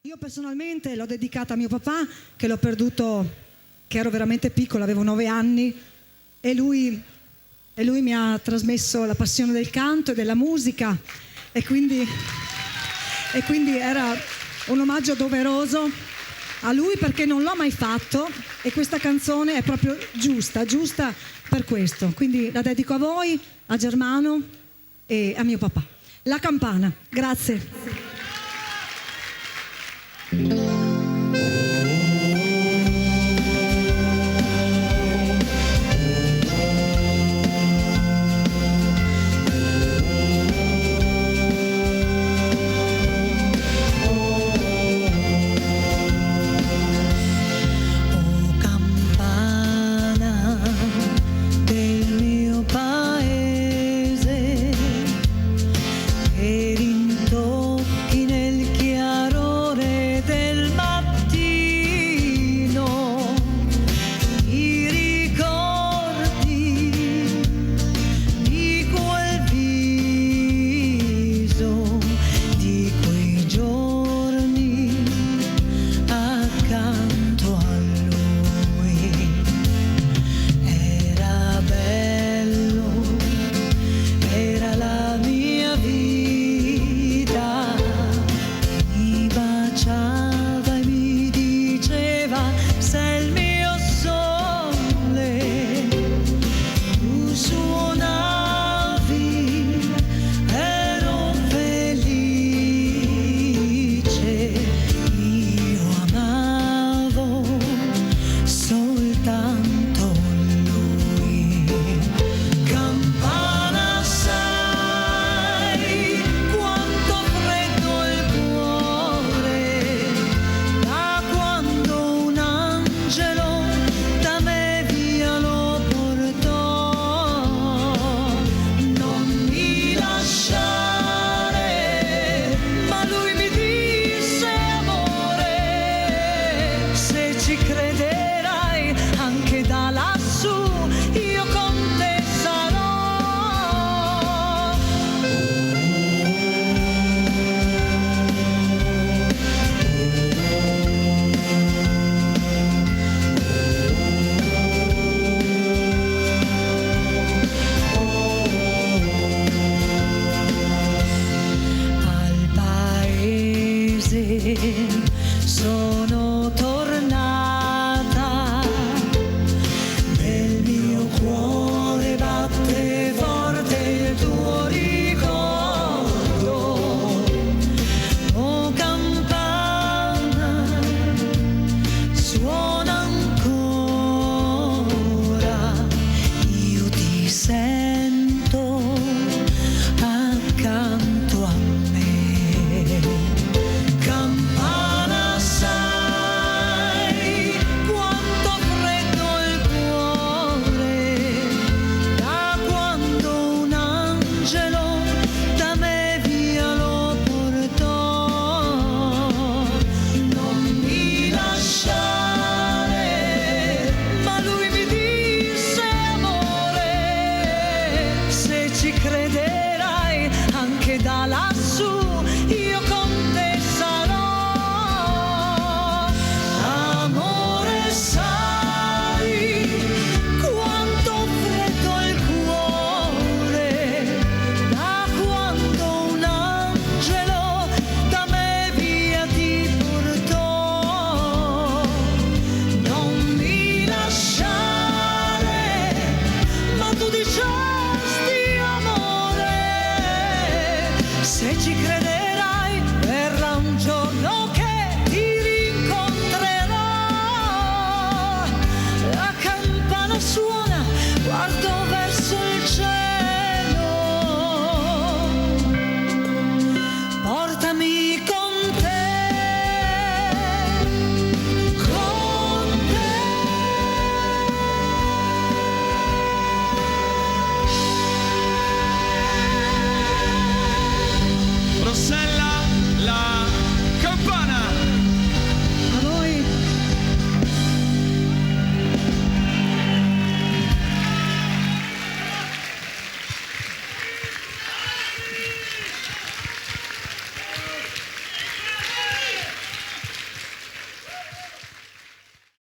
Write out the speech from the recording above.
Io personalmente l'ho dedicata a mio papà, che l'ho perduto, che ero veramente piccola, avevo 9 anni, e lui mi ha trasmesso la passione del canto e della musica, e quindi era un omaggio doveroso a lui, perché non l'ho mai fatto, e questa canzone è proprio giusta per questo. Quindi la dedico a voi, a Germano e a mio papà. La campana. Grazie. Sono